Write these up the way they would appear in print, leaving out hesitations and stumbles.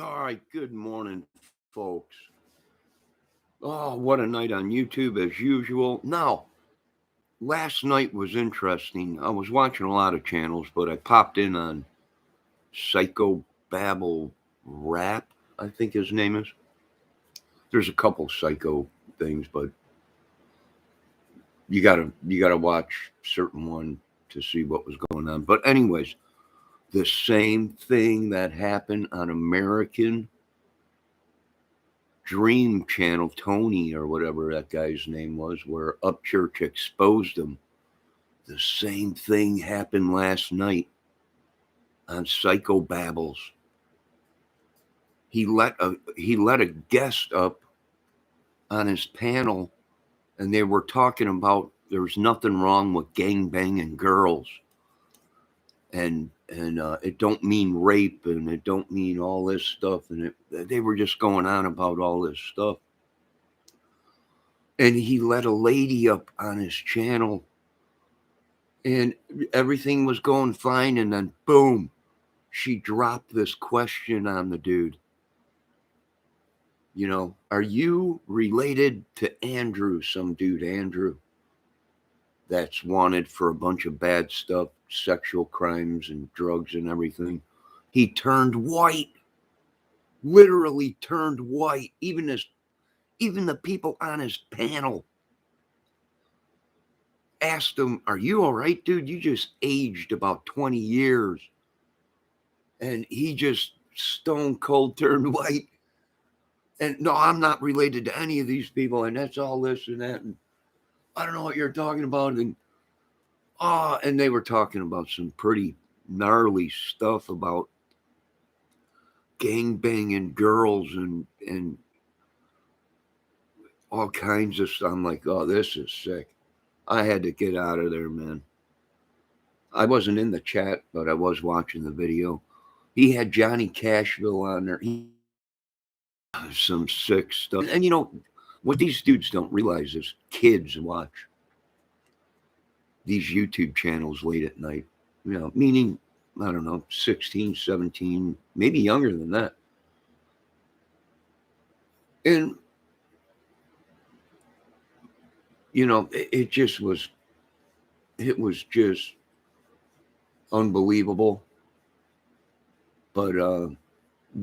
All right, good morning, folks. Oh, what a night on YouTube as usual. Now, last night was interesting. I was watching a lot of channels, but I popped in on psychobabble rap, I think his name is. There's a couple psycho things, but you gotta watch certain one to see what was going on. But anyways, the same thing that happened on American Dream Channel, Tony or whatever that guy's name was, where Upchurch exposed him. The same thing happened last night on Psychobabbles. He let a guest up on his panel, and they were talking about there's nothing wrong with gang banging girls, and it don't mean rape, and it don't mean all this stuff, and they were just going on about all this stuff. And he let a lady up on his channel, and everything was going fine, and then boom, she dropped this question on the dude. Are you related to Andrew, some dude, Andrew, that's wanted for a bunch of bad stuff, sexual crimes and drugs and everything? He turned white, literally turned white. Even the people on his panel asked him, "Are you all right, dude? You just aged about 20 years." And he just stone cold turned white. And no, I'm not related to any of these people, and that's all this and that. And I don't know what you're talking about. And they were talking about some pretty gnarly stuff about gang banging girls and all kinds of stuff. I'm like, oh, this is sick. I had to get out of there, man. I wasn't in the chat, but I was watching the video. He had Johnny Cashville on there. Some sick stuff. And what these dudes don't realize is kids watch these YouTube channels late at night. Meaning, I don't know, 16, 17, maybe younger than that. And it was just unbelievable. But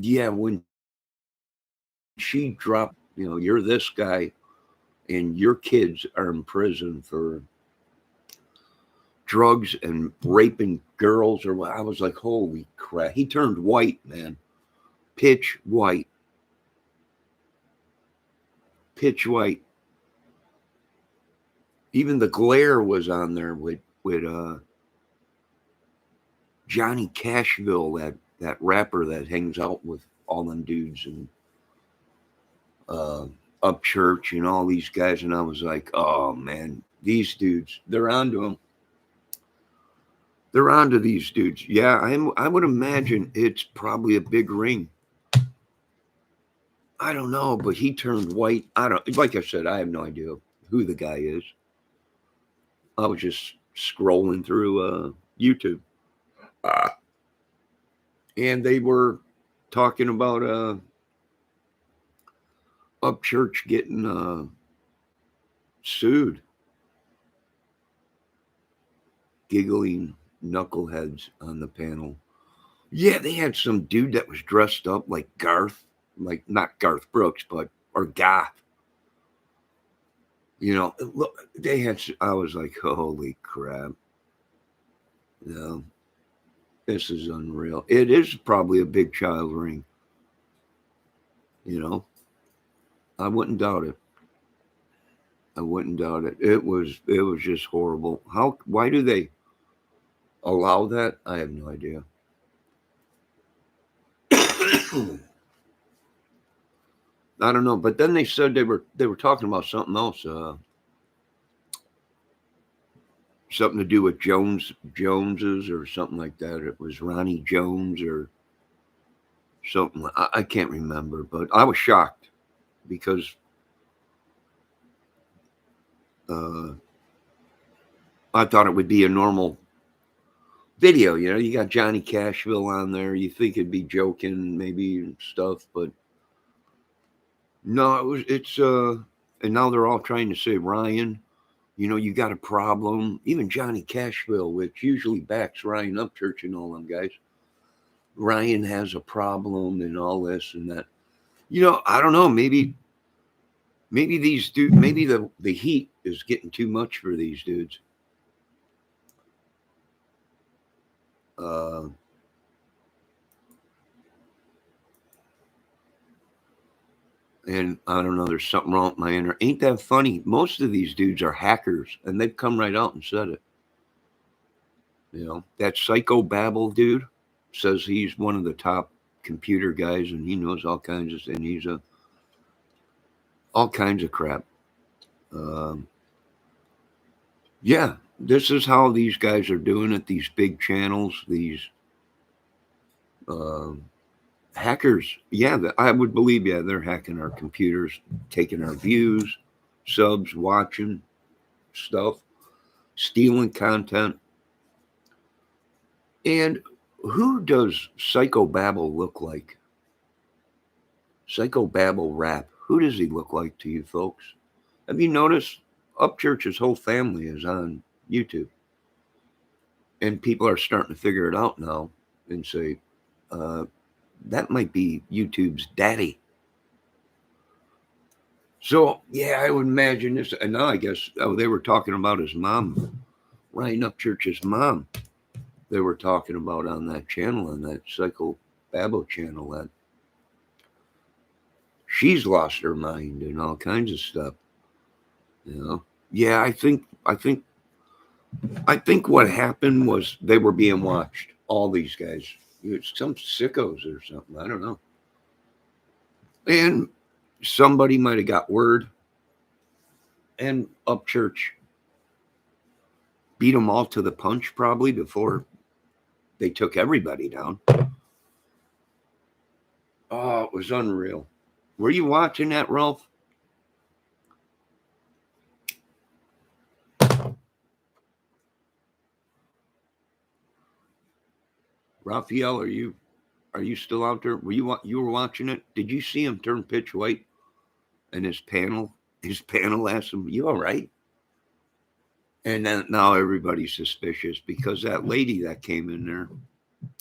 yeah, when she dropped, you're this guy and your kids are in prison for drugs and raping girls, or what, I was like, holy crap. He turned white, man. Pitch white. Pitch white. Even the glare was on there with Johnny Cashville, that rapper that hangs out with all them dudes and Upchurch and all these guys. And I was like, oh man, these dudes, they're onto them. They're onto these dudes. Yeah, I would imagine it's probably a big ring. I don't know, but he turned white. Like I said, I have no idea who the guy is. I was just scrolling through YouTube. And they were talking about Upchurch getting sued. Giggling knuckleheads on the panel. Yeah, they had some dude that was dressed up like Garth, like not Garth Brooks, or Goth. Look, they had. I was like, holy crap! This is unreal. It is probably a big child ring. I wouldn't doubt it. I wouldn't doubt it. It was just horrible. Why do they allow that? I have no idea. I don't know. But then they said they were talking about something else. Something to do with Joneses or something like that. It was Ronnie Jones or something. I can't remember, but I was shocked because I thought it would be a normal video. You got Johnny Cashville on there. You think it'd be joking, maybe and stuff, but no, and now they're all trying to say, Ryan, you got a problem. Even Johnny Cashville, which usually backs Ryan Upchurch and all them guys. Ryan has a problem and all this and that. I don't know. Maybe these dudes. Maybe the heat is getting too much for these dudes. And I don't know. There's something wrong with my internet. Ain't that funny? Most of these dudes are hackers, and they've come right out and said it. That psychobabble dude says he's one of the top computer guys, and he knows all kinds of, and he's all kinds of crap. Yeah, this is how these guys are doing it. These big channels, these hackers. Yeah, I would believe. Yeah, they're hacking our computers, taking our views, subs, watching stuff, stealing content. And who does psychobabble look like? Psychobabble rap. Who does he look like to you folks? Have you noticed Upchurch's whole family is on YouTube? And people are starting to figure it out now and say, that might be YouTube's daddy. So, yeah, I would imagine this. And now I guess they were talking about his mom, Ryan Upchurch's mom. They were talking about on that channel, on that psychobabble channel, that she's lost her mind and all kinds of stuff. Yeah, I think what happened was they were being watched. All these guys, some sickos or something. I don't know. And somebody might have got word, and Upchurch beat them all to the punch probably before they took everybody down. Oh, it was unreal. Were you watching that, Ralph? Raphael, are you still out there? You were watching it? Did you see him turn pitch white? And his panel asked him, "You all right?" And then now everybody's suspicious because that lady that came in there,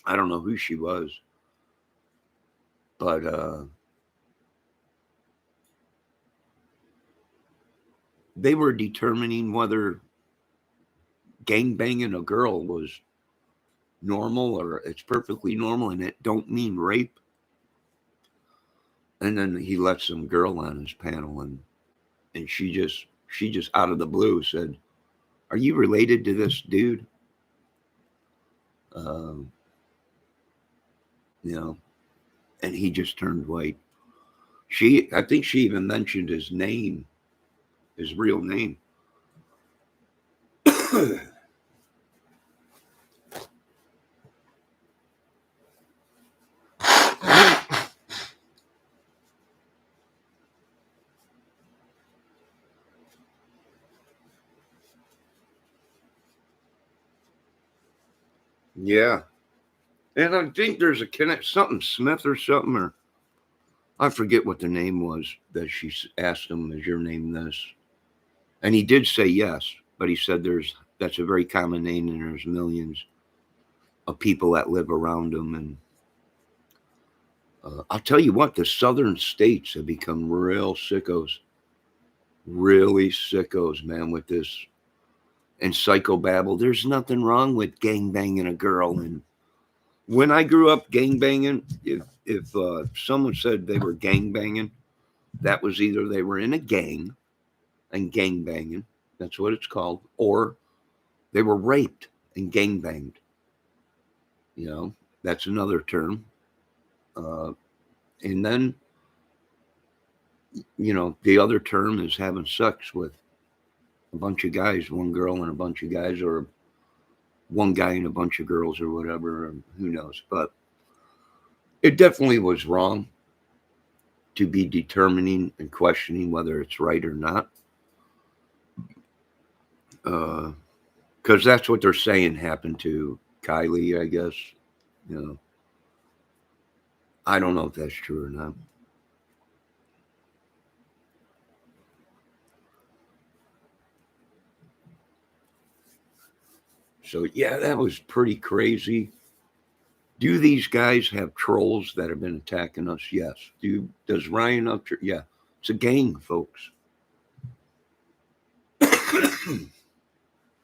I don't know who she was, but they were determining whether gangbanging a girl was normal or it's perfectly normal and it don't mean rape. And then he let some girl on his panel, and she just out of the blue said, "Are you related to this dude?" And he just turned white. I think she even mentioned his name, his real name. Yeah. And I think there's something Smith or something, or I forget what the name was that she asked him, "Is your name this?" And he did say yes, but he said that's a very common name and there's millions of people that live around him. And I'll tell you what, the southern states have become real sickos. Really sickos, man, with this. And psychobabble. There's nothing wrong with gangbanging a girl. And when I grew up gangbanging, if someone said they were gangbanging, that was either they were in a gang and gangbanging, that's what it's called, or they were raped and gangbanged. That's another term. And then, the other term is having sex with a bunch of guys, one girl and a bunch of guys, or one guy and a bunch of girls, or whatever, who knows. But it definitely was wrong to be determining and questioning whether it's right or not. Because that's what they're saying happened to Kylie, I guess. You know, I don't know if that's true or not. So yeah, that was pretty crazy. Do these guys have trolls that have been attacking us? Yes. Does Ryan up? Yeah, it's a gang, folks.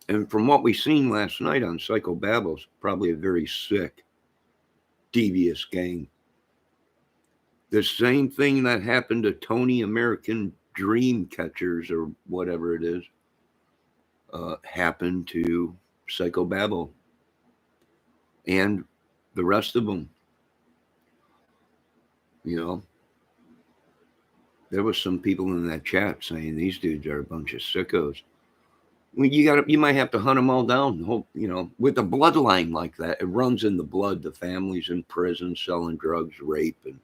And from what we seen last night on psychobabble, it's probably a very sick, devious gang. The same thing that happened to Tony American Dream Catchers or whatever it is happened to psychobabble and the rest of them. You know, there was some people in that chat saying these dudes are a bunch of sickos. Well, you might have to hunt them all down. You know, with a bloodline like that, it runs in the blood. The families in prison selling drugs, rape, and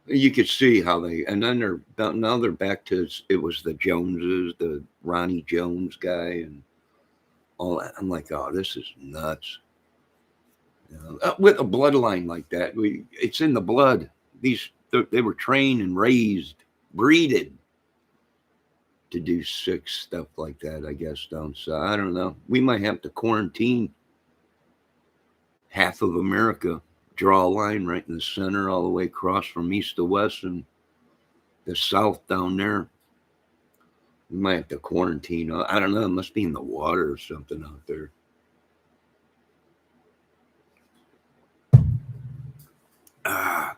you could see how they. And then they're back to it was the Joneses, the Ronnie Jones guy, and all that. I'm like, oh, this is nuts. You know, with a bloodline like that, it's in the blood. They were trained and raised, breeded to do sick stuff like that, I guess, down south. I don't know. We might have to quarantine half of America, draw a line right in the center, all the way across from east to west, and the south down there. We might have to quarantine. I don't know. It must be in the water or something out there. Ah.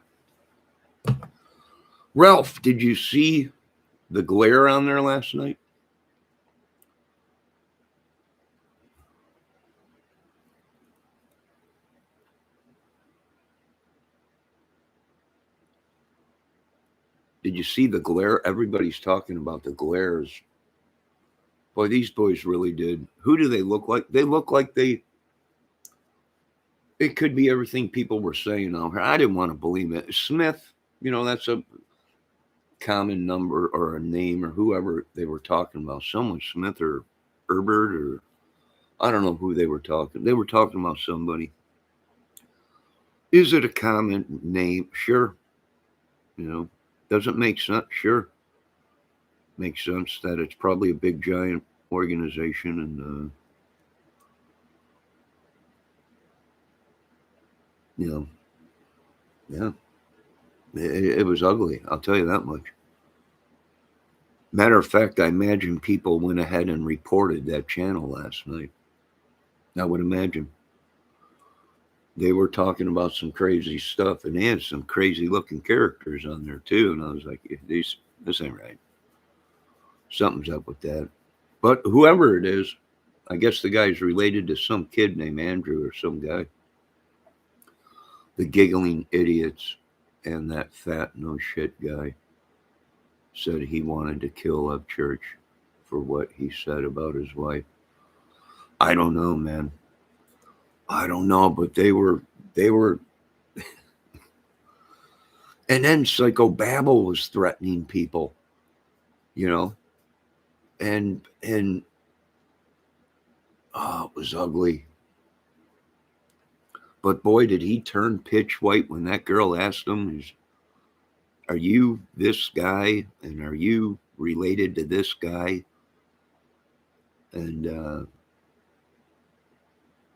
Ralph, did you see the glare on there last night? Did you see the glare? Everybody's talking about the glares. Boy, these boys really did. Who do they look like? They look like it could be everything people were saying out here. I didn't want to believe it. Smith, you know, that's a common number or a name or whoever they were talking about. Someone Smith or Herbert or I don't know who they were talking. They were talking about somebody. Is it a common name? Sure. You know, does it make sense? Sure. Makes sense that it's probably a big giant organization and you know, yeah. It was ugly, I'll tell you that much. Matter of fact, I imagine people went ahead and reported that channel last night. I would imagine. They were talking about some crazy stuff and they had some crazy looking characters on there too. And I was like, this ain't right. Something's up with that. But whoever it is, I guess the guy's related to some kid named Andrew or some guy. The giggling idiots and that fat no shit guy said he wanted to kill Upchurch for what he said about his wife. I don't know, man. I don't know, but they were and then psychobabble was threatening people, you know, and oh, it was ugly. But boy, did he turn pitch white when that girl asked him, are you this guy? And are you related to this guy? And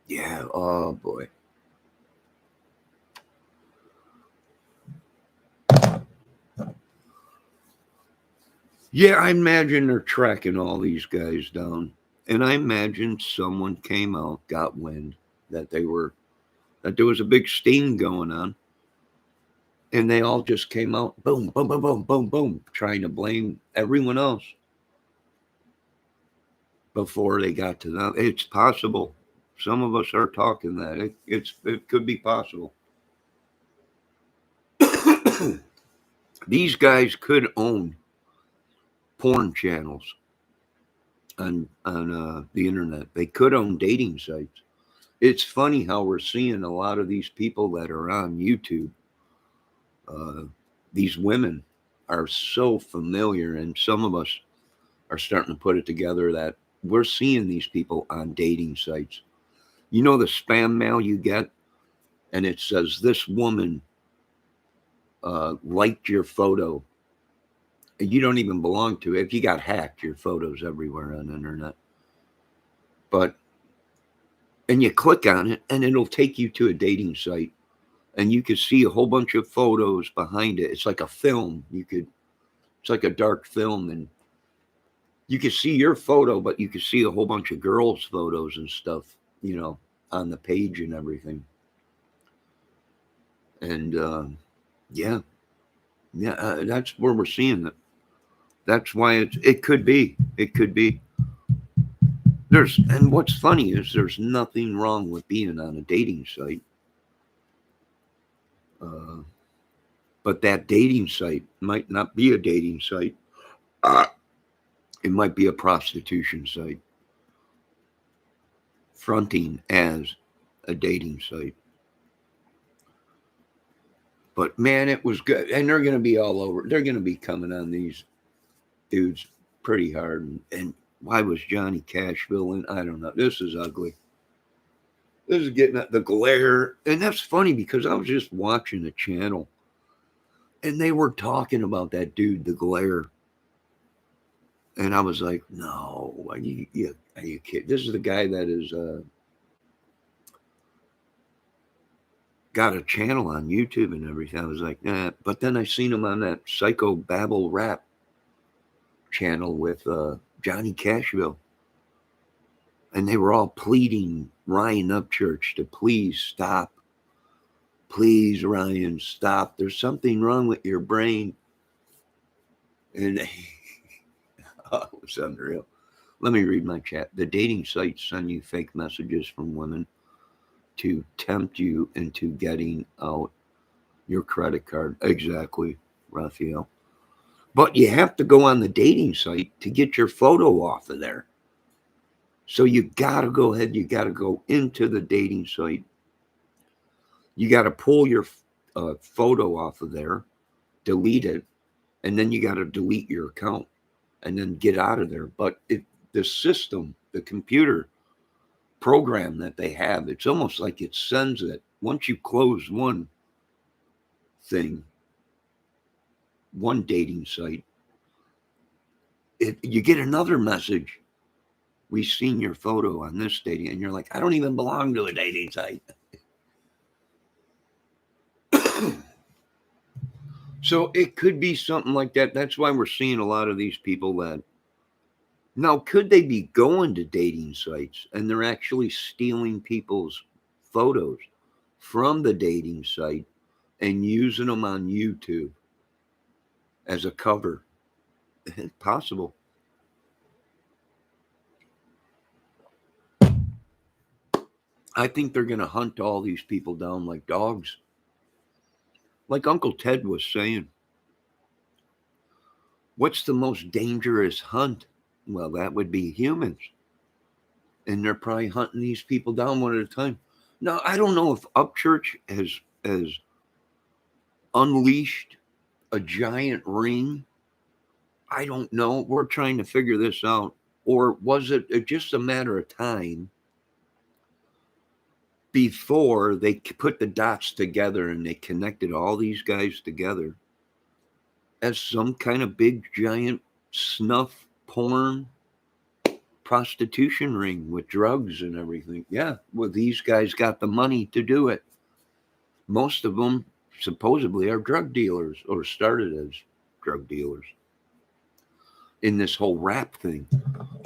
yeah, oh boy. Yeah, I imagine they're tracking all these guys down. And I imagine someone came out, got wind that there was a big sting going on. And they all just came out, boom, boom, boom, boom, boom, boom, trying to blame everyone else before they got to them. It's possible. Some of us are talking that. It could be possible. These guys could own porn channels on the internet. They could own dating sites. It's funny how we're seeing a lot of these people that are on YouTube. These women are so familiar, and some of us are starting to put it together that we're seeing these people on dating sites. You know the spam mail you get, and it says this woman liked your photo, and you don't even belong to it. If you got hacked, your photo's everywhere on the internet. But and you click on it, and it'll take you to a dating site, and you can see a whole bunch of photos behind it. It's like a film. It's like a dark film, and you can see your photo, but you can see a whole bunch of girls' photos and stuff, on the page and everything. And yeah, yeah, that's where we're seeing it. That's why it could be. It could be. And what's funny is there's nothing wrong with being on a dating site. Uh, but that dating site might not be a dating site. Uh, it might be a prostitution site fronting as a dating site. But man, it was good. And they're going to be all over. They're going to be coming on these dudes pretty hard. And why was Johnny Cashville in? I don't know. This is ugly. This is getting at the glare. And that's funny because I was just watching a channel and they were talking about that dude, the glare. And I was like, no, are you kidding? This is the guy that is got a channel on YouTube and everything. I was like, nah. But then I seen him on that psychobabble rap channel with Johnny Cashville. And they were all pleading Ryan Upchurch to please stop. Please, Ryan, stop. There's something wrong with your brain. And oh, it was unreal. Let me read my chat. The dating sites send you fake messages from women to tempt you into getting out your credit card. Exactly, Raphael. But you have to go on the dating site to get your photo off of there. So you got to go ahead. You got to go into the dating site. You got to pull your photo off of there, delete it, and then you got to delete your account and then get out of there. But the system, the computer program that they have, it's almost like it sends it. Once you close one thing, one dating site, you get another message. We've seen your photo on this dating, and you're like, I don't even belong to a dating site. So it could be something like that. That's why we're seeing a lot of these people that now, could they be going to dating sites and they're actually stealing people's photos from the dating site and using them on YouTube as a cover? Possible. I think they're going to hunt all these people down like dogs. Like Uncle Ted was saying, what's the most dangerous hunt? Well, that would be humans. And they're probably hunting these people down one at a time. Now, I don't know if Upchurch has unleashed a giant ring. I don't know. We're trying to figure this out. Or was it just a matter of time before they put the dots together and they connected all these guys together as some kind of big giant snuff porn prostitution ring with drugs and everything? Yeah, well, these guys got the money to do it. Most of them supposedly are drug dealers or started as drug dealers in this whole rap thing.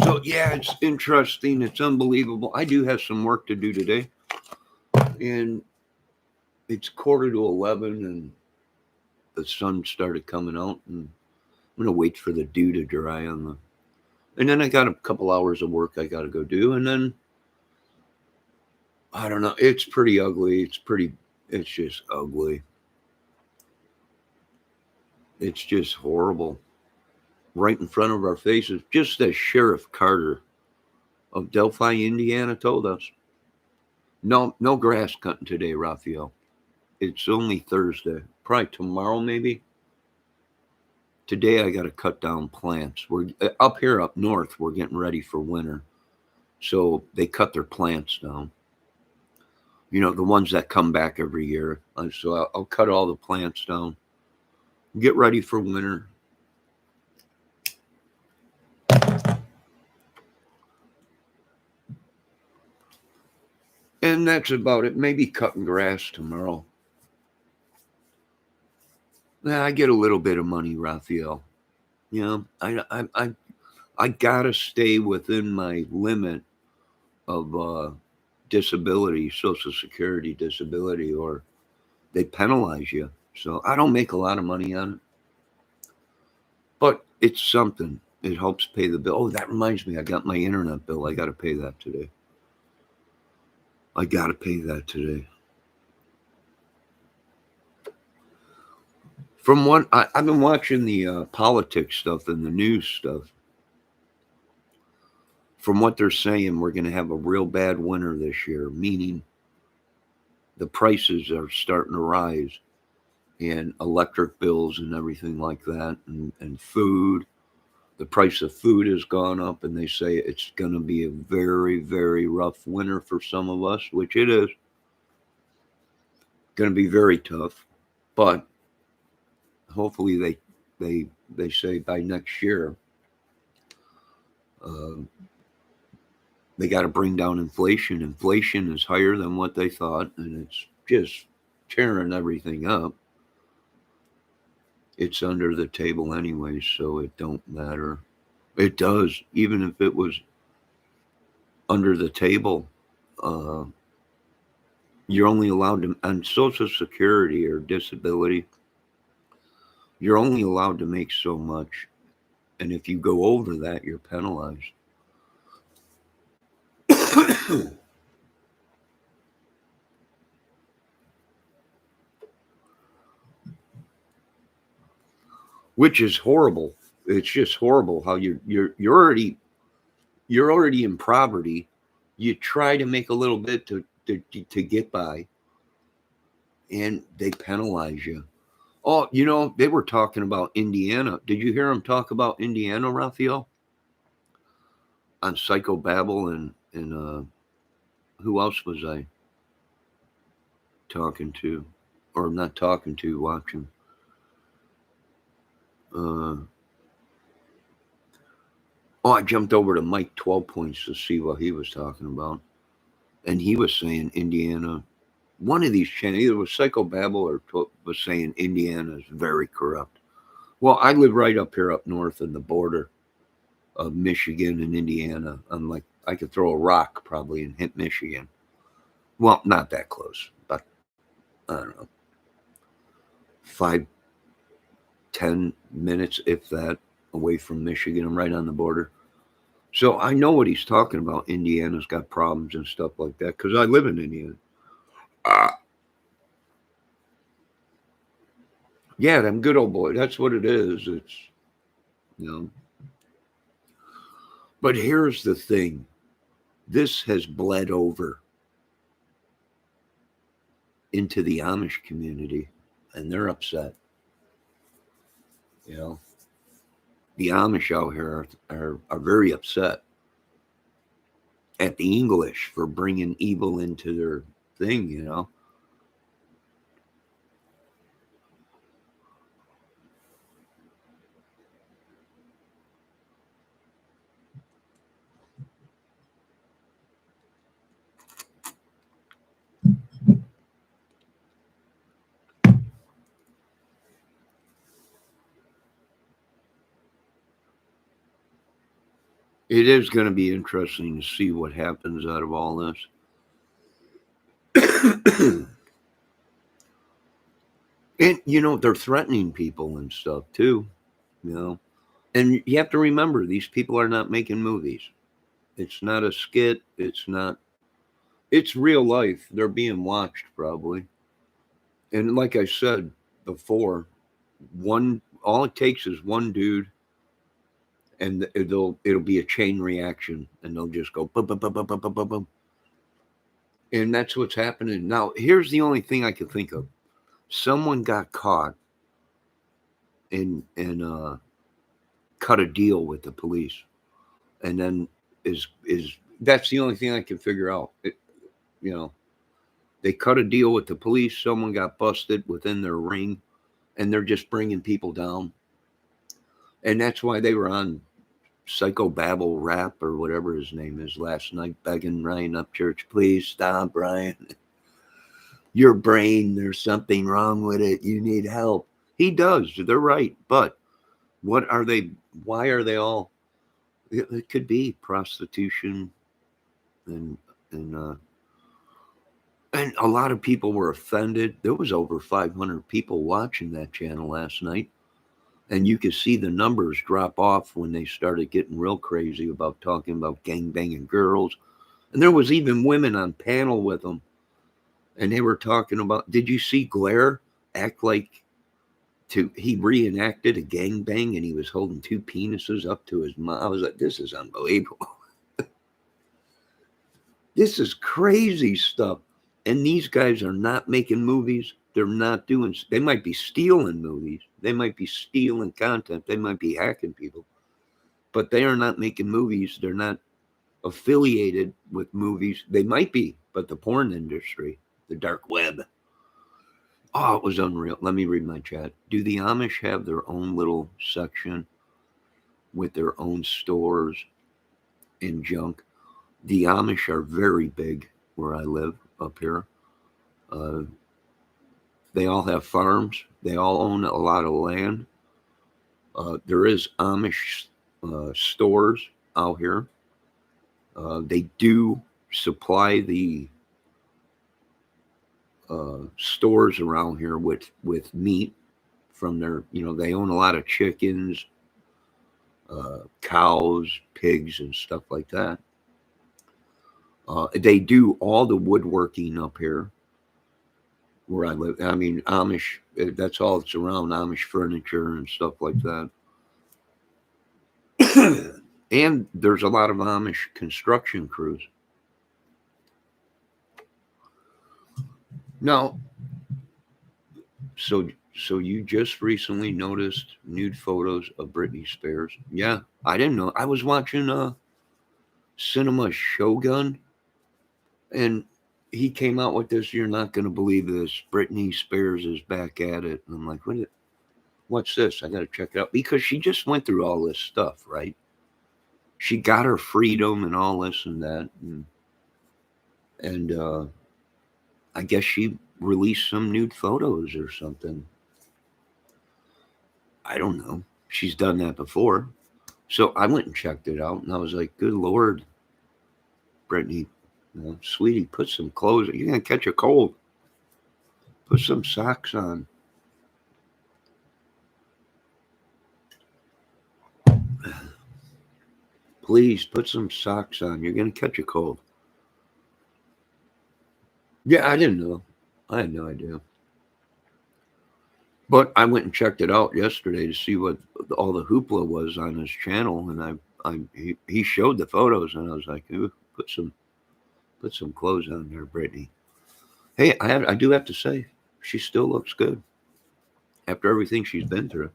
So yeah, it's interesting. It's unbelievable. I do have some work to do today, and it's 11:15, and the sun started coming out, and I'm gonna wait for the dew to dry on the. And then I got a couple hours of work I got to go do, and then I don't know. It's pretty ugly. It's just ugly. It's just horrible. Right in front of our faces, just as Sheriff Carter of Delphi, Indiana told us. No grass cutting today, Raphael. It's only Thursday. Probably tomorrow, maybe. Today I got to cut down plants. We're up here up north. We're getting ready for winter, so they cut their plants down. The ones that come back every year. So I'll cut all the plants down, get ready for winter. And that's about it. Maybe cutting grass tomorrow. Yeah, I get a little bit of money, Raphael. I gotta stay within my limit of disability, Social Security disability, or they penalize you. So I don't make a lot of money on it, but it's something. It helps pay the bill. Oh, that reminds me, I got my internet bill. I got to pay that today. I got to pay that today. From what I've been watching the politics stuff and the news stuff. From what they're saying, we're going to have a real bad winter this year, meaning the prices are starting to rise, and electric bills and everything like that, and food. The price of food has gone up, and they say it's going to be a very, very rough winter for some of us, which it is. Going to be very tough, but hopefully they say by next year uh, they got to bring down inflation. Inflation is higher than what they thought, and it's just tearing everything up. It's under the table anyway, so it don't matter. It does, even if it was under the table. Uh, you're only allowed to, on Social Security or disability, you're only allowed to make so much. And if you go over that, you're penalized. Which is horrible. It's just horrible how you're already in poverty. You try to make a little bit to get by, and they penalize you. Oh, they were talking about Indiana. Did you hear them talk about Indiana, Raphael? On psychobabble, and who else was I talking to, or not talking to, watching? Uh, I jumped over to Mike 12 Points to see what he was talking about, and he was saying Indiana. One of these channels, either was psychobabble or was saying Indiana is very corrupt. Well, I live right up here, up north, in the border of Michigan and Indiana. I'm like, I could throw a rock probably and hit Michigan. Well, not that close, but I don't know, 5-10 minutes, if that, away from Michigan. I'm right on the border. So I know what he's talking about. Indiana's got problems and stuff like that because I live in Indiana. Uh, yeah, them good old boy. That's what it is. It's, you know. But here's the thing. This has bled over into the Amish community, and they're upset. You know, the Amish out here are very upset at the English for bringing evil into their thing, It is going to be interesting to see what happens out of all this. And, they're threatening people and stuff too, you know. And you have to remember, these people are not making movies. It's not a skit. It's real life. They're being watched probably. And like I said before, all it takes is one dude, and it'll be a chain reaction, and they'll just go boom, boom, boom, boom, boom, boom, boom, boom. And that's what's happening now. Here's the only thing I can think of: someone got caught and cut a deal with the police, and then is that's the only thing I can figure out. You know, They cut a deal with the police. Someone got busted within their ring, and they're just bringing people down. And that's why they were on psychobabble rap or whatever his name is last night, begging Ryan Upchurch, please stop, Ryan. Your brain, there's something wrong with it. You need help. He does. They're right. But what are they? Why are they all? It could be prostitution, and and and a lot of people were offended. There was over 500 people watching that channel last night, and you could see the numbers drop off when they started getting real crazy about talking about gangbanging girls. And there was even women on panel with them, and they were talking about. Did you see Glare act like he reenacted a gangbang, and he was holding two penises up to his mouth? I was like, this is unbelievable. This is crazy stuff. And these guys are not making movies. They're not doing, they might be stealing movies. They might be stealing content. They might be hacking people. But they are not making movies. They're not affiliated with movies. They might be, but the porn industry, the dark web. Oh, it was unreal. Let me read my chat. Do the Amish have their own little section with their own stores and junk? The Amish are very big where I live up here. They all have farms. They all own a lot of land. There is Amish stores out here. They do supply the stores around here with meat from their, they own a lot of chickens, cows, pigs, and stuff like that. They do all the woodworking up here where I live. I mean, Amish, that's all that's around, Amish furniture and stuff like that. And there's a lot of Amish construction crews. Now, so you just recently noticed nude photos of Britney Spears? Yeah, I didn't know. I was watching Cinema Shogun, and he came out with this. You're not going to believe this. Britney Spears is back at it. And I'm like, what's this? I got to check it out, because she just went through all this stuff, right? She got her freedom and all this and that, and I guess she released some nude photos or something. I don't know. She's done that before. So I went and checked it out, and I was like, good Lord, Brittany, sweetie, put some clothes on. You're going to catch a cold. Put some socks on. Please, put some socks on. You're going to catch a cold. Yeah, I didn't know. I had no idea. But I went and checked it out yesterday to see what all the hoopla was on his channel, and he showed the photos, and I was like, ooh, put some clothes on there, Brittany. Hey, I do have to say, she still looks good after everything she's been through.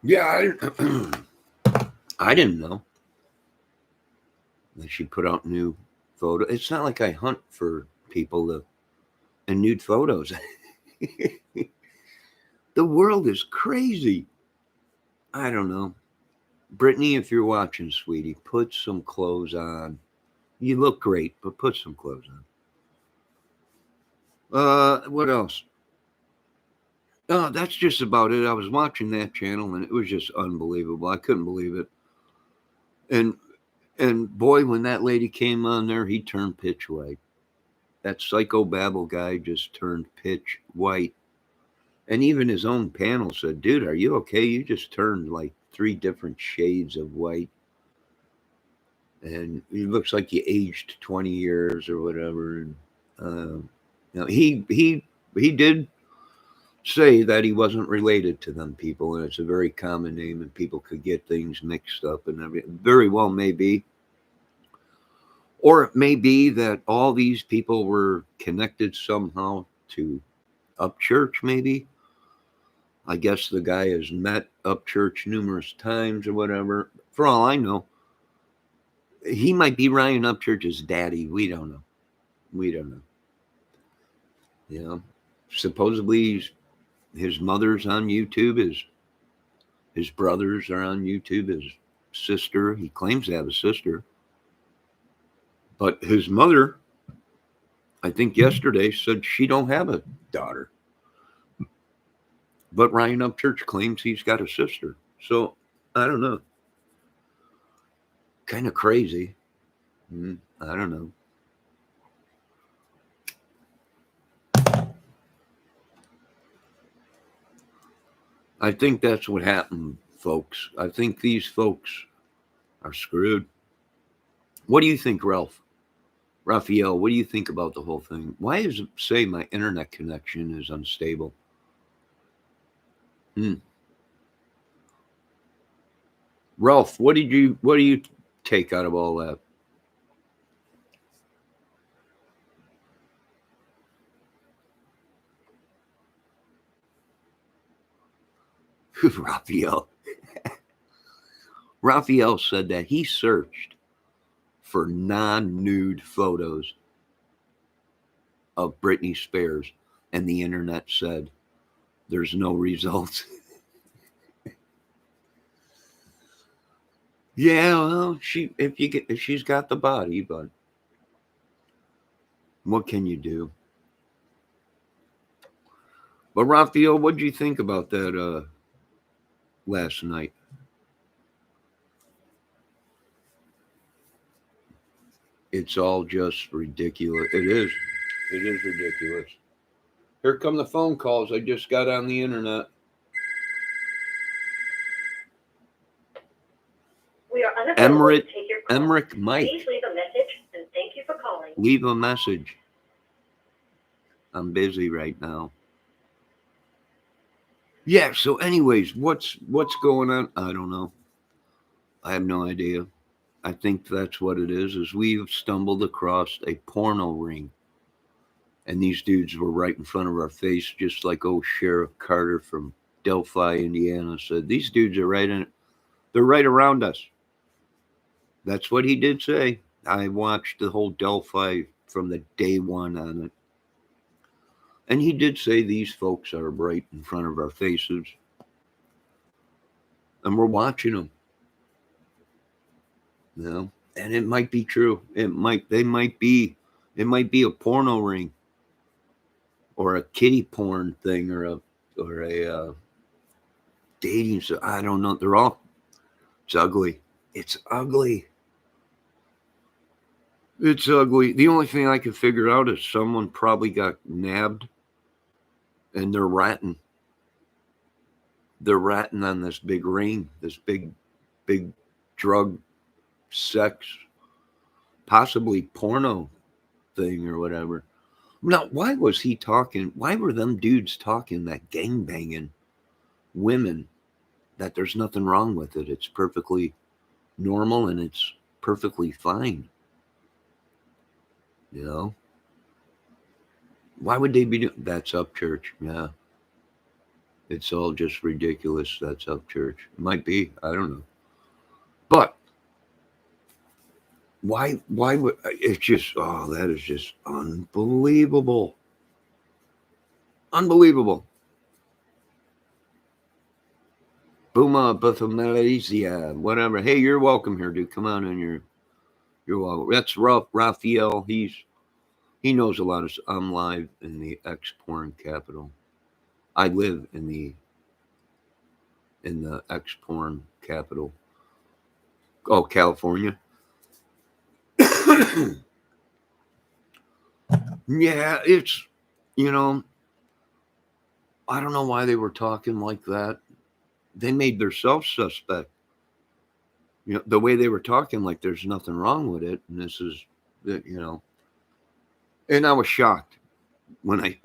Yeah, I didn't know that she put out new photos. It's not like I hunt for people and nude photos. The world is crazy. I don't know. Brittany, if you're watching, sweetie, put some clothes on. You look great, but put some clothes on. What else? Oh, that's just about it. I was watching that channel, and it was just unbelievable. I couldn't believe it. And boy, when that lady came on there, he turned pitch white. That psychobabble guy just turned pitch white. And even his own panel said, dude, are you okay? You just turned like 3 different shades of white. And it looks like you aged 20 years or whatever. And, he did say that he wasn't related to them people, and it's a very common name, and people could get things mixed up, and everything. Very well may be. Or it may be that all these people were connected somehow to Upchurch, maybe. I guess the guy has met Upchurch numerous times or whatever. For all I know, He might be Ryan Upchurch's daddy. We don't know. We don't know. You know, supposedly his mother's on YouTube. His brothers are on YouTube. His sister, he claims to have a sister. But his mother, I think yesterday, said she don't have a daughter. But Ryan Upchurch claims he's got a sister. So, I don't know. Kind of crazy. I don't know. I think that's what happened, folks. I think these folks are screwed. What do you think, Ralph? Raphael, what do you think about the whole thing? Why is it say my internet connection is unstable? Ralph, what do you take out of all that? Raphael. Raphael said that he searched for non-nude photos of Britney Spears, and the internet said there's no results. Yeah, well, if she's got the body, but what can you do? But Raphael, what did you think about that last night? It's all just ridiculous. It is. It is ridiculous. Here come the phone calls. I just got on the internet. We are unavailable to take your call. Emmerich Mike. Please leave a message and thank you for calling. Leave a message. I'm busy right now. Yeah, so anyways, what's going on? I don't know. I have no idea. I think that's what it is we've stumbled across a porno ring. And these dudes were right in front of our face, just like old Sheriff Carter from Delphi, Indiana said. These dudes are they're right around us. That's what he did say. I watched the whole Delphi from the day one on it. And he did say these folks are right in front of our faces. And we're watching them. You know? And it might be true. It might be a porno ring. Or a kitty porn thing, or a dating. So I don't know. It's ugly. It's ugly. It's ugly. The only thing I can figure out is someone probably got nabbed, and they're ratting. They're ratting on this big ring, this big drug, sex, possibly porno thing or whatever. Now, why was he talking? Why were them dudes talking that gangbanging women, that there's nothing wrong with it? It's perfectly normal and it's perfectly fine. You know? Why would they be doing that's Upchurch? Yeah. It's all just ridiculous. That's Upchurch. It might be. I don't know. But why would it's just that is just unbelievable. Unbelievable. Booma Malaysia, whatever. Hey, you're welcome here, dude. Come on in, you're welcome. That's Raphael. He knows a lot of. I'm live in the ex-porn capital. I live in the ex-porn capital. Oh, California. Yeah, it's, I don't know why they were talking like that. They made themselves suspect. The way they were talking, like there's nothing wrong with it, and this is, And I was shocked when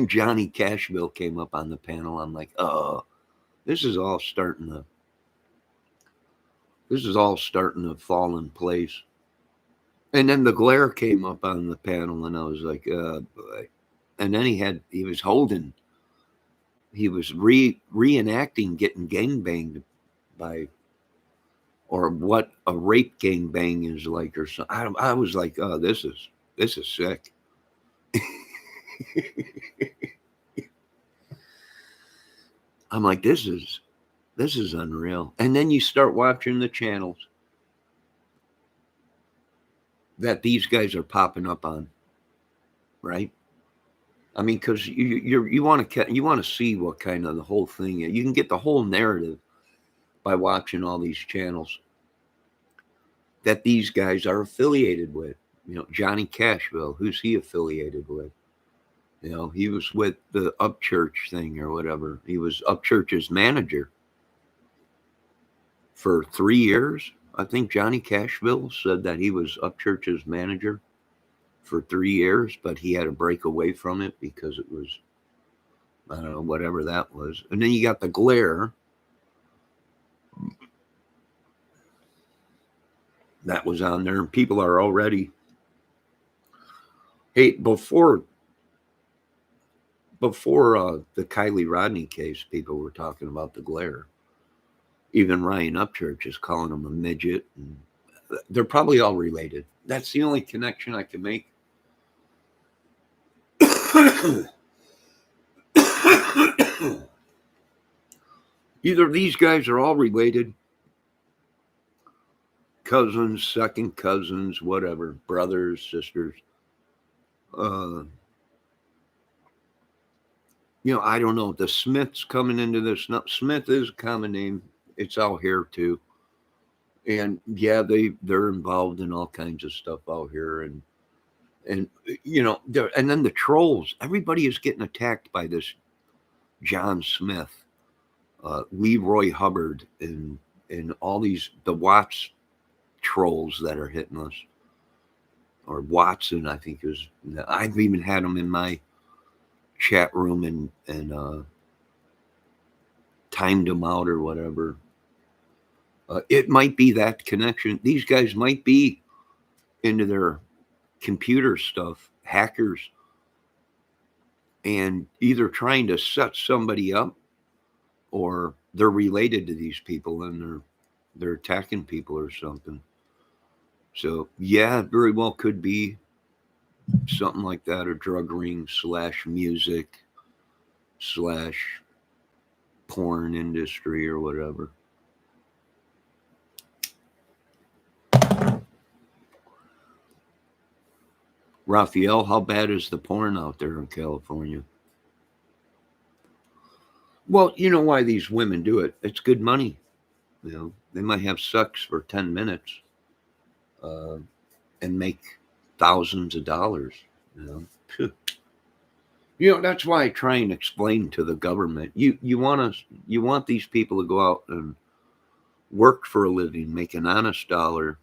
Johnny Cashville came up on the panel. I'm like, oh, this is all starting to fall in place. And then the glare came up on the panel, and I was like, oh boy. And then he was reenacting getting gangbanged by or what a rape gangbang is like, or something. I was like, oh, this is sick. I'm like, this is unreal. And then you start watching the channels that these guys are popping up on, right? I mean, because you want to see what kind of the whole thing is. You can get the whole narrative by watching all these channels that these guys are affiliated with. You know, Johnny Cashville, who's he affiliated with? You know, he was with the Upchurch thing or whatever. He was Upchurch's manager for 3 years. I think Johnny Cashville said that he was Upchurch's manager for 3 years, but he had to break away from it because it was, I don't know, whatever that was. And then you got the glare. That was on there. People are already, hey, before the Kylie Rodney case, people were talking about the glare. Even Ryan Upchurch is calling him a midget. And they're probably all related. That's the only connection I can make. Either these guys are all related, cousins, second cousins, whatever, brothers, sisters. You know, I don't know. The Smiths coming into this. No, Smith is a common name. It's out here too. And yeah, they're involved in all kinds of stuff out here, and you know, and then the trolls. Everybody is getting attacked by this John Smith, Leroy Hubbard, and all these the Watts trolls that are hitting us, or Watson, I think is. I've even had them in my chat room and timed them out or whatever. It might be that connection. These guys might be into their computer stuff, hackers, and either trying to set somebody up or they're related to these people and they're attacking people or something. So yeah, it very well could be something like that, or drug ring / music / porn industry or whatever. Raphael, how bad is the porn out there in California? Well, you know why these women do it. It's good money. You know, they might have sex for 10 minutes uh, and make thousands of dollars. You know, you know, that's why I try and explain to the government. You want these people to go out and work for a living, make an honest dollar,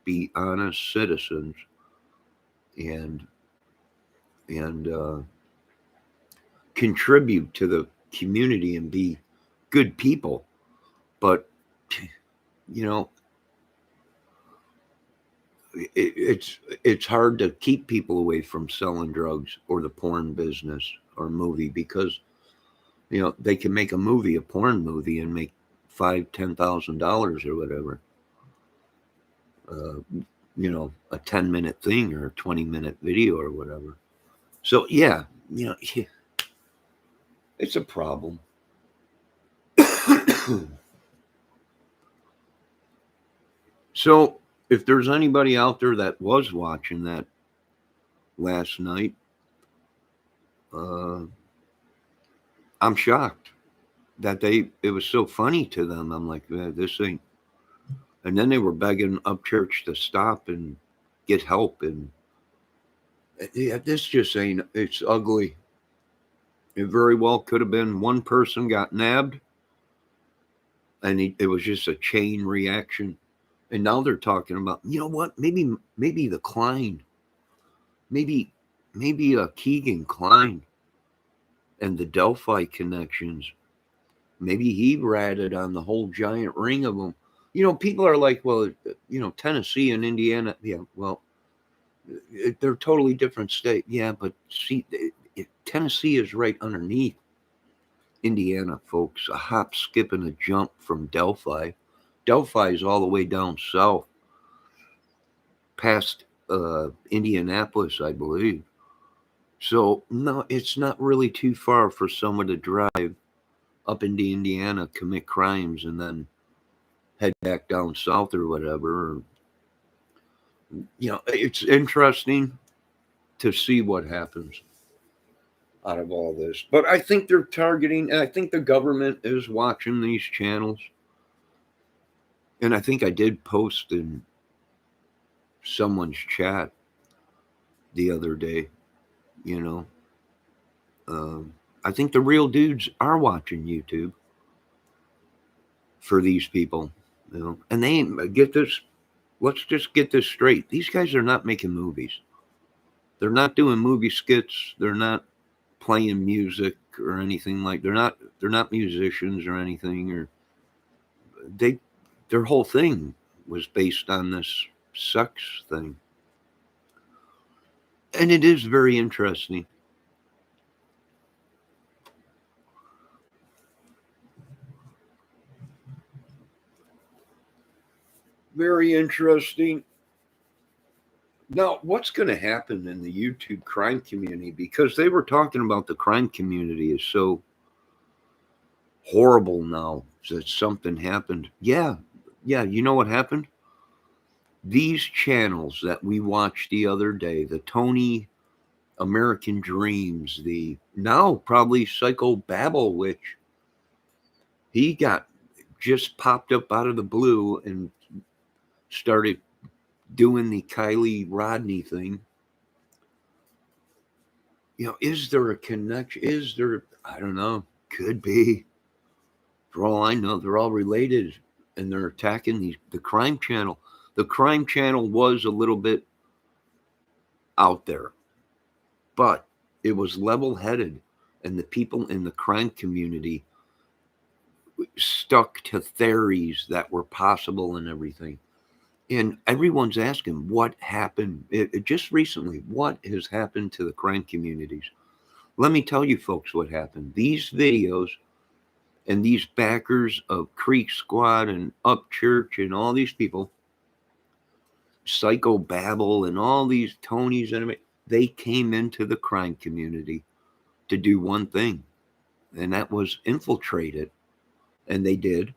be honest citizens, and and contribute to the community and be good people. But you know, it's hard to keep people away from selling drugs or the porn business or movie, because you know they can make a porn movie, and make $5,000-$10,000 or whatever. You know, a 10-minute thing or a 20-minute video or whatever. So yeah, you know, it's a problem. So if there's anybody out there that was watching that last night, I'm shocked that it was so funny to them. I'm like, this ain't. And then they were begging Upchurch to stop and get help. And yeah, this just ain't. It's ugly. It very well could have been one person got nabbed, and it was just a chain reaction. And now they're talking about, you know what? Maybe the Klein, maybe Keegan Klein and the Delphi connections. Maybe he ratted on the whole giant ring of them. You know, people are like, well, you know, Tennessee and Indiana. Yeah, well, they're totally different state. Yeah, but see, Tennessee is right underneath Indiana, folks. A hop, skip, and a jump from Delphi. Delphi is all the way down south, past Indianapolis, I believe. So no, it's not really too far for someone to drive up into Indiana, commit crimes, and then head back down south or whatever. It's interesting to see what happens out of all this. But I think they're targeting, and I think the government is watching these channels. And I think I did post in someone's chat the other day, you know. I think the real dudes are watching YouTube for these people, and they ain't, get this, let's just get this straight. These guys are not making movies. They're not doing movie skits. They're not playing music or anything like, they're not musicians or anything, or their whole thing was based on this sex thing. And it is very interesting. Very interesting. Now, what's going to happen in the YouTube crime community? Because they were talking about the crime community is so horrible now that something happened. Yeah, you know what happened? These channels that we watched the other day, the Tony American Dreams, the now probably psychobabble, which he got just popped up out of the blue and started doing the Kylie Rodney thing. Is there a connection? I don't know. Could be. For all I know, they're all related, and they're attacking the crime channel. The crime channel was a little bit out there, but it was level-headed, and the people in the crime community stuck to theories that were possible and everything. And everyone's asking what happened. Just recently, what has happened to the crime communities? Let me tell you, folks, what happened. These videos and these backers of Creek Squad and Up Church and all these people, psychobabble and all these Tonys, and they came into the crime community to do one thing, and that was infiltrate it. And they did.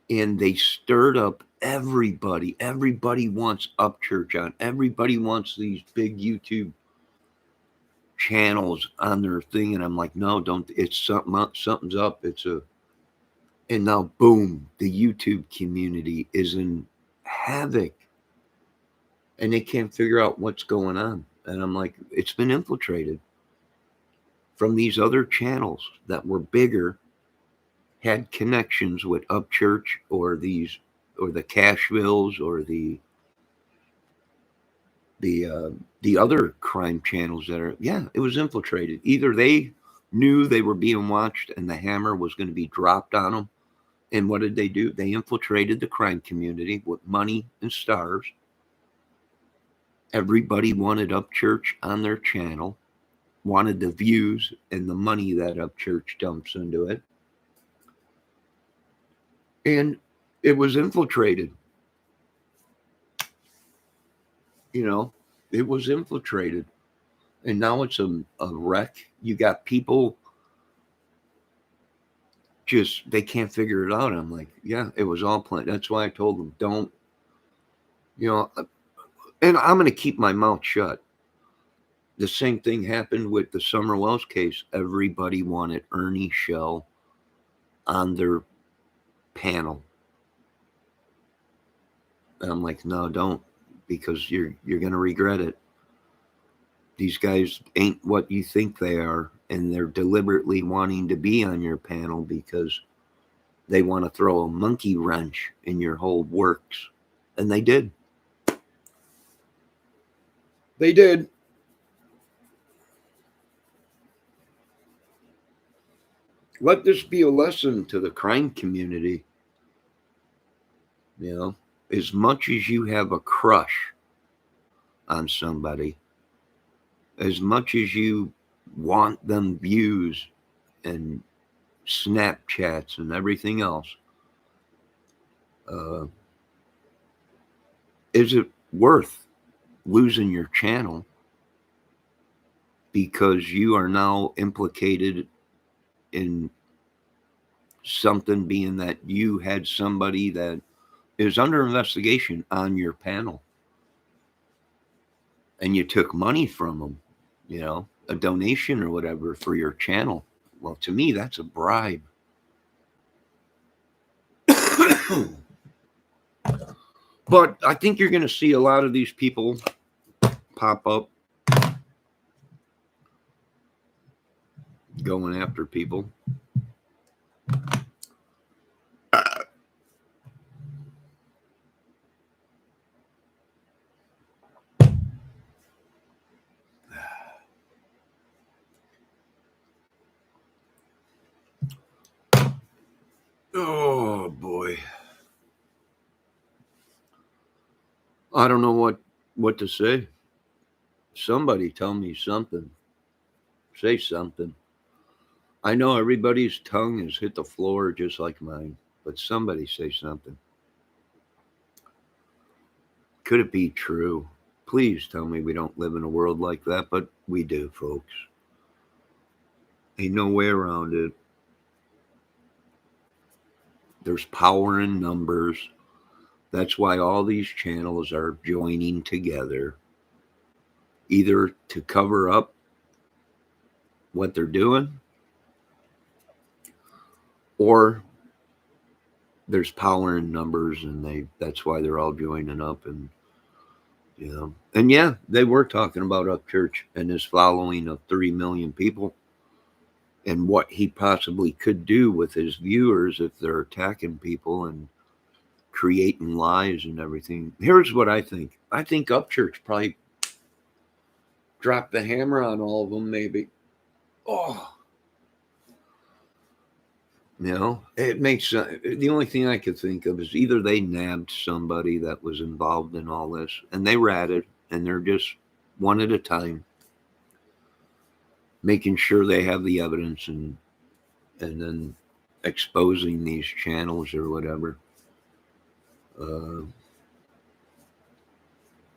And they stirred up everybody. Everybody wants Up Church on. Everybody wants these big YouTube channels on their thing. And I'm like, no, don't. It's something's up. And now, boom, the YouTube community is in havoc. And they can't figure out what's going on. And I'm like, it's been infiltrated from these other channels that were bigger, had connections with Up Church or the Cashvilles or the other crime channels that are, it was infiltrated. Either they knew they were being watched and the hammer was going to be dropped on them. And what did they do? They infiltrated the crime community with money and stars. Everybody wanted Up Church on their channel, wanted the views and the money that Up Church dumps into it. And it was infiltrated. It was infiltrated. And now it's a wreck. You got people they can't figure it out. I'm like, yeah, it was all planned. That's why I told them, don't, and I'm going to keep my mouth shut. The same thing happened with the Summer Wells case. Everybody wanted Ernie Shell on their panel. And I'm like, no, don't, because you're going to regret it. These guys ain't what you think they are, and they're deliberately wanting to be on your panel because they want to throw a monkey wrench in your whole works. And they did. They did. Let this be a lesson to the crime community. As much as you have a crush on somebody, as much as you want them views and Snapchats and everything else, Uh, is it worth losing your channel because you are now implicated in something, being that you had somebody that is under investigation on your panel and you took money from them, a donation or whatever for your channel? Well, to me, that's a bribe. But I think you're going to see a lot of these people pop up going after people. Oh boy. I don't know what to say. Somebody tell me something. Say something. I know everybody's tongue has hit the floor just like mine, but somebody say something. Could it be true? Please tell me we don't live in a world like that, but we do, folks. Ain't no way around it. There's power in numbers. That's why all these channels are joining together, either to cover up what they're doing, or there's power in numbers, and that's why they're all joining up. And and yeah, they were talking about Upchurch and his following of 3 million people and what he possibly could do with his viewers if they're attacking people and creating lies and everything. Here's what I think. I think Upchurch probably dropped the hammer on all of them, maybe. Oh, it makes the only thing I could think of is either they nabbed somebody that was involved in all this and they ratted, and they're just one at a time making sure they have the evidence and then exposing these channels or whatever.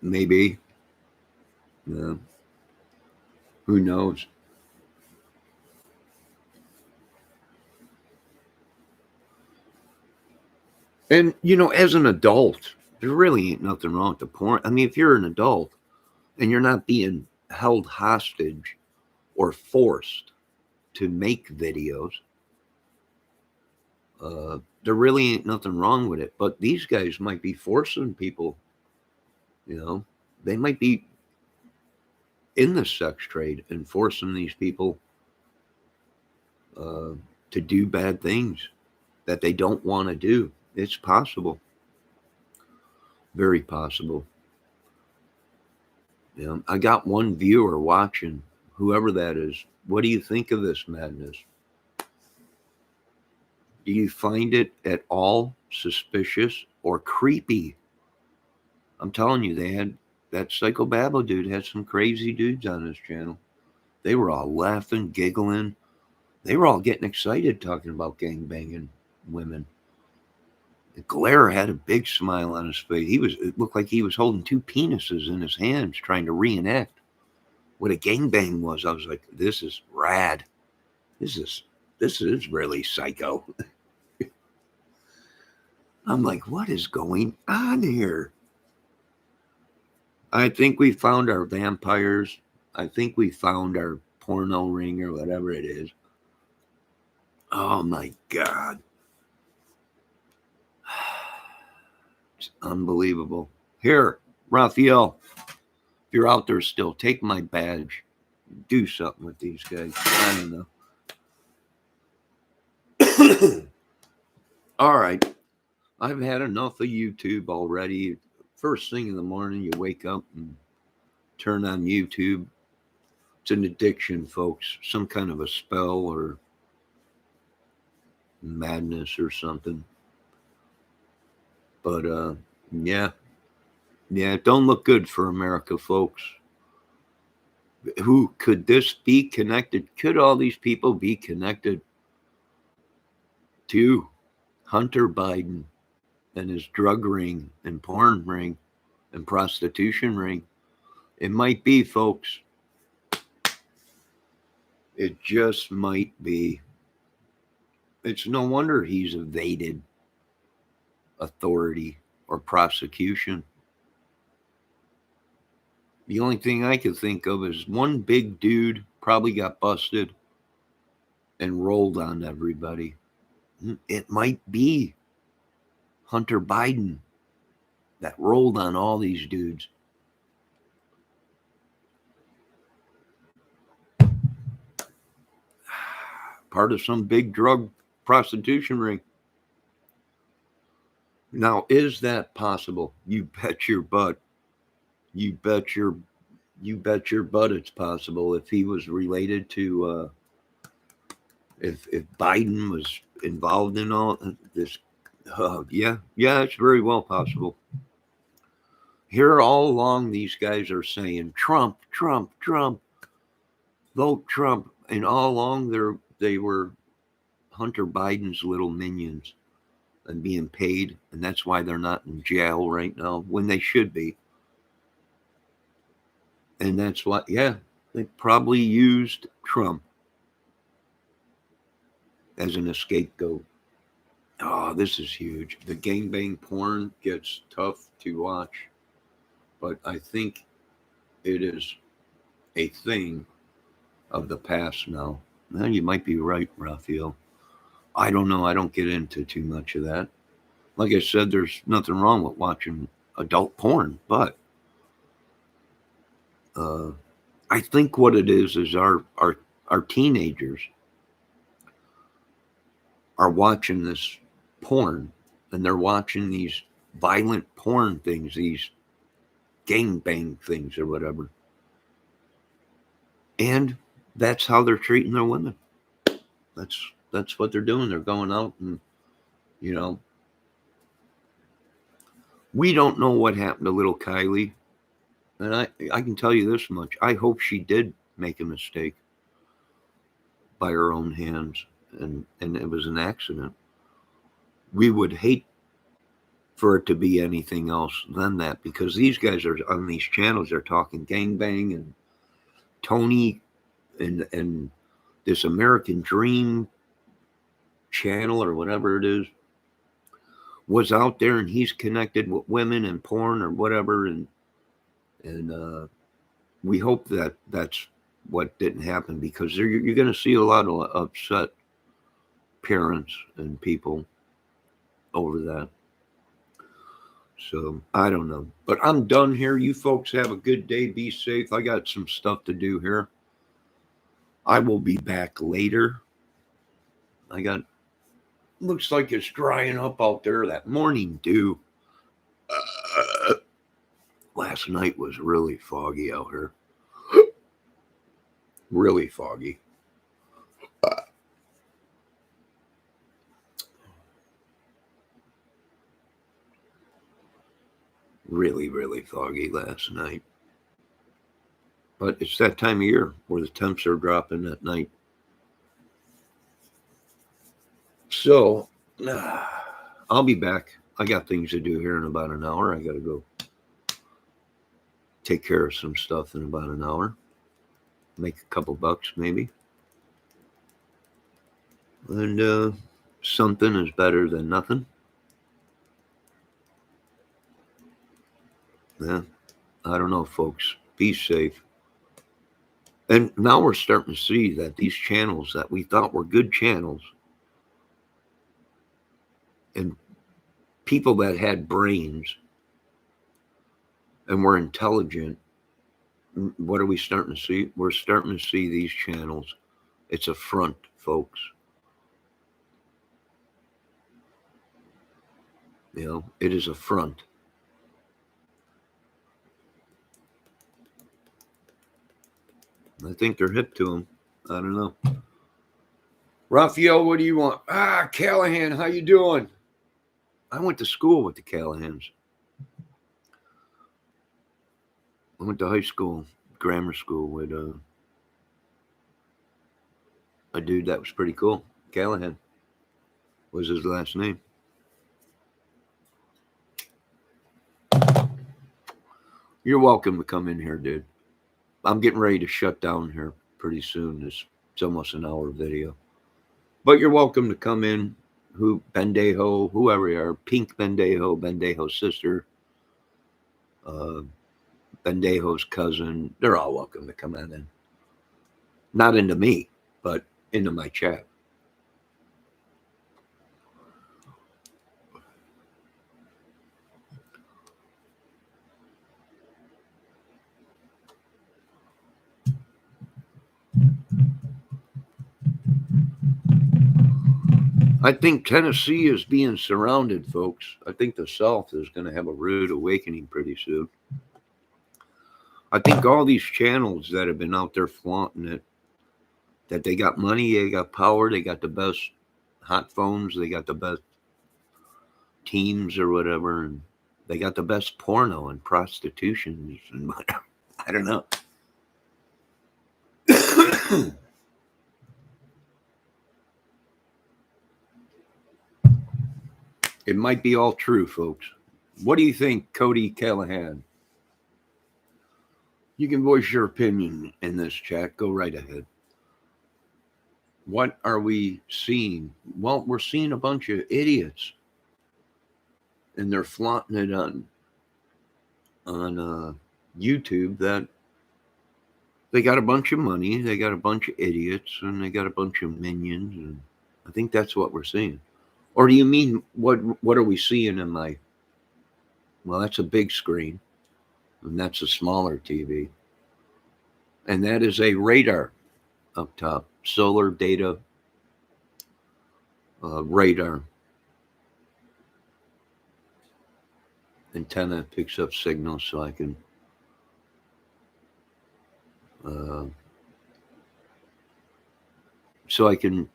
Maybe. Who knows? And, as an adult, there really ain't nothing wrong with the porn. I mean, if you're an adult and you're not being held hostage or forced to make videos, there really ain't nothing wrong with it. But these guys might be forcing people, they might be in the sex trade and forcing these people to do bad things that they don't want to do. It's possible. Very possible. I got one viewer watching, whoever that is. What do you think of this madness? Do you find it at all suspicious or creepy? I'm telling you, that psychobabble dude had some crazy dudes on his channel. They were all laughing, giggling. They were all getting excited talking about gangbanging women. Glare had a big smile on his face. It looked like he was holding 2 penises in his hands trying to reenact what a gangbang was. I was like, this is rad. This is really psycho. I'm like, what is going on here? I think we found our vampires. I think we found our porno ring or whatever it is. Oh my God. It's unbelievable. Here, Raphael, if you're out there still, take my badge. Do something with these guys. I don't know. All right. I've had enough of YouTube already. First thing in the morning, you wake up and turn on YouTube. It's an addiction, folks. Some kind of a spell or madness or something. But yeah, it don't look good for America, folks. Who could this be connected? Could all these people be connected to Hunter Biden and his drug ring and porn ring and prostitution ring. It might be, folks. It just might be. It's no wonder he's evaded authority or prosecution. The only thing I could think of is one big dude probably got busted and rolled on everybody. It might be Hunter Biden that rolled on all these dudes. Part of some big drug prostitution ring. Now, is that possible? You bet your butt. You bet your butt it's possible. If he was related to if Biden was involved in all this, yeah, it's very well possible. Here all along, these guys are saying Trump, Trump, Trump, vote Trump, and all along they were Hunter Biden's little minions and being paid, and that's why they're not in jail right now when they should be. And that's why, yeah, they probably used Trump as an scapegoat. Oh, this is huge. The gangbang porn gets tough to watch, but I think it is a thing of the past now. Well, you might be right, Raphael. I don't know. I don't get into too much of that. Like I said, there's nothing wrong with watching adult porn, but I think what it is our teenagers are watching this porn, and they're watching these violent porn things, these gangbang things or whatever. And that's how they're treating their women. That's what they're doing. They're going out and, we don't know what happened to little Kylie. And I can tell you this much. I hope she did make a mistake by her own hands and it was an accident. We would hate for it to be anything else than that, because these guys are on these channels, they're talking gangbang, and Tony and this American Dream channel or whatever it is was out there, and he's connected with women and porn or whatever, and we hope that that's what didn't happen, because you're going to see a lot of upset parents and people over that. So I don't know, but I'm done here. You folks have a good day. Be safe. I got some stuff to do here. I will be back later. Looks like it's drying up out there. That morning dew. Last night was really foggy out here. Really foggy. Really, really foggy last night. But it's that time of year where the temps are dropping at night. So, I'll be back. I got things to do here in about an hour. I got to go take care of some stuff in about an hour. Make a couple bucks, maybe. And something is better than nothing. Yeah, I don't know, folks. Be safe. And now we're starting to see that these channels that we thought were good channels, and people that had brains and were intelligent, what are we starting to see? We're starting to see these channels. It's a front, folks. It is a front. I think they're hip to them. I don't know. Raphael, what do you want? Callahan, how you doing? I went to school with the Callahans. I went to high school, grammar school with a dude that was pretty cool. Callahan was his last name. You're welcome to come in here, dude. I'm getting ready to shut down here pretty soon. It's almost an hour video. But you're welcome to come in. Who Bendejo, whoever you are, Pink Bendejo, Bendejo's sister, uh, Bendejo's cousin. They're all welcome to come in. Not into me, but into my chat. I think Tennessee is being surrounded, folks. I think the South is going to have a rude awakening pretty soon. I think all these channels that have been out there flaunting it, that they got money, they got power, they got the best hot phones, they got the best teams or whatever, and they got the best porno and prostitution and whatever. I don't know. It might be all true, folks. What do you think, Cody Callahan? You can voice your opinion in this chat. Go right ahead. What are we seeing? Well, we're seeing a bunch of idiots, and they're flaunting it on YouTube that they got a bunch of money, they got a bunch of idiots, and they got a bunch of minions, and I think that's what we're seeing. Or do you mean what are we seeing in my? Well, that's a big screen, and that's a smaller TV, and that is a radar up top, solar data radar antenna, picks up signals so I can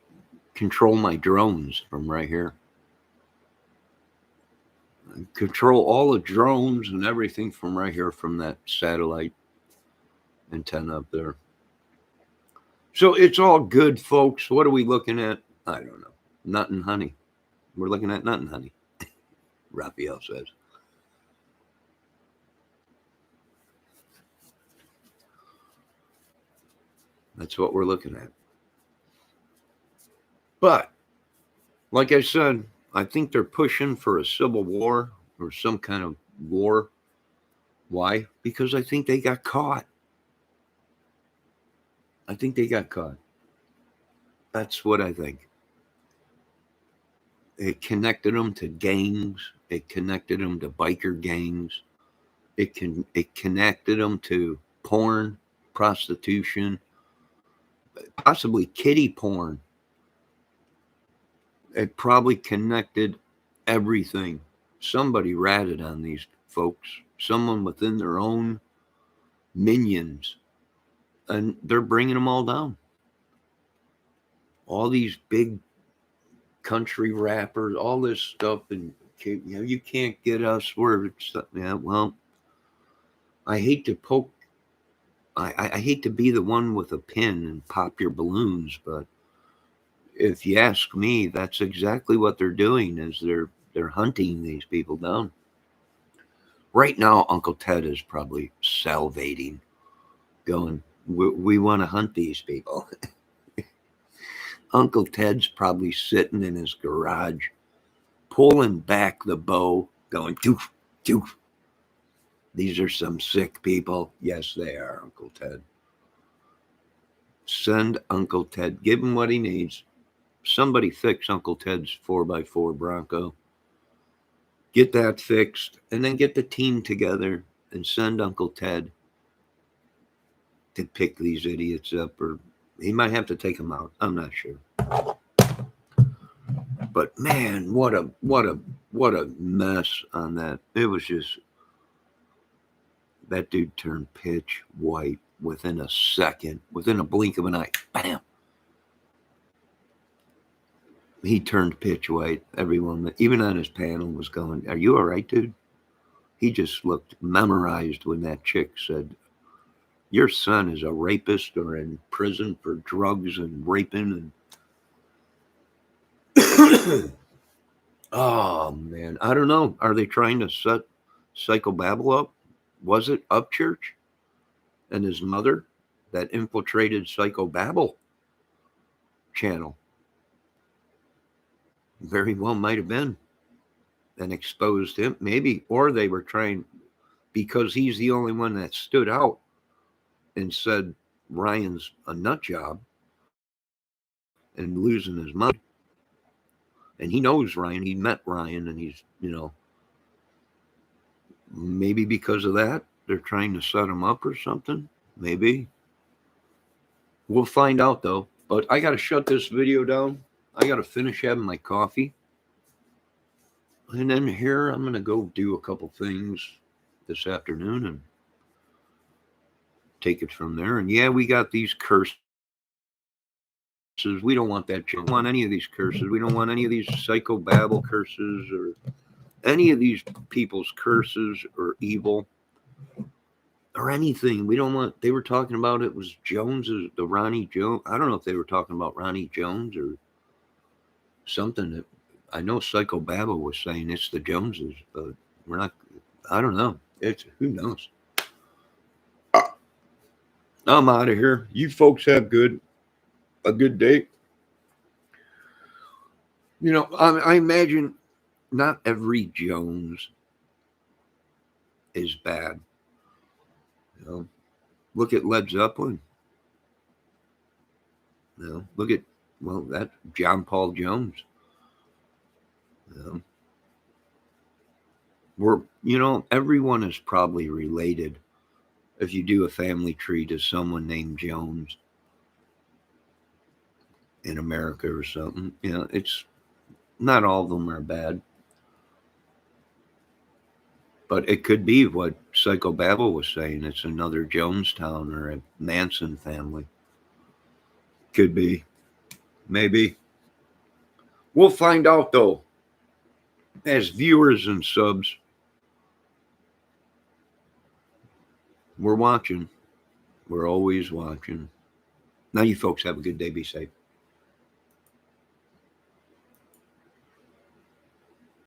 control my drones from right here. Control all the drones and everything from right here from that satellite antenna up there. So it's all good, folks. What are we looking at? I don't know. Nut and honey. We're looking at nut and honey, Raphael says. That's what we're looking at. But, like I said, I think they're pushing for a civil war or some kind of war. Why? Because I think they got caught. I think they got caught. That's what I think. It connected them to gangs. It connected them to biker gangs. It connected them to porn, prostitution, possibly kiddie porn. It probably connected everything. Somebody ratted on these folks, someone within their own minions, and they're bringing them all down. All these big country rappers, all this stuff, and you can't get us. Well, I hate to poke. I hate to be the one with a pin and pop your balloons, but if you ask me, that's exactly what they're doing. Is they're hunting these people down. Right now, Uncle Ted is probably salivating, going, we want to hunt these people. Uncle Ted's probably sitting in his garage, pulling back the bow, going, doof, doof. These are some sick people. Yes, they are, Uncle Ted. Send Uncle Ted. Give him what he needs. Somebody fix Uncle Ted's 4x4 Bronco. Get that fixed, and then get the team together and send Uncle Ted to pick these idiots up, or he might have to take them out. I'm not sure. But man, what a mess on that. It was just, that dude turned pitch white within a second, within a blink of an eye. Bam. He turned pitch white. Everyone, even on his panel, was going, "Are you all right, dude?" He just looked memorized when that chick said, "Your son is a rapist or in prison for drugs and raping." And oh man, I don't know. Are they trying to set psychobabble up? was it Upchurch and his mother that infiltrated psychobabble channel? Very well might have been, and exposed him, maybe, or they were trying, because he's the only one that stood out and said Ryan's a nut job and losing his mind. And he knows Ryan. He met Ryan, and he's, maybe because of that, they're trying to set him up or something. Maybe. We'll find out, though. But I got to shut this video down. I got to finish having my coffee. And then here, I'm going to go do a couple things this afternoon and take it from there. And yeah, we got these curses. We don't want that. We don't want any of these curses. We don't want any of these psychobabble curses or any of these people's curses or evil or anything. We don't want. They were talking about it was Jones's, the Ronnie Jones. I don't know if they were talking about Ronnie Jones or something. That I know psychobabble was saying it's the Joneses, but we're not. I don't know. It's who knows. I'm out of here. You folks have a good day. I imagine not every Jones is bad. Look at Led Zeppelin. Look at, that John Paul Jones. Everyone is probably related if you do a family tree to someone named Jones in America or something. It's not all of them are bad. But it could be what psychobabble was saying. It's another Jonestown or a Manson family. Could be. Maybe. We'll find out, though. As viewers and subs, we're watching. We're always watching. Now you folks have a good day. Be safe.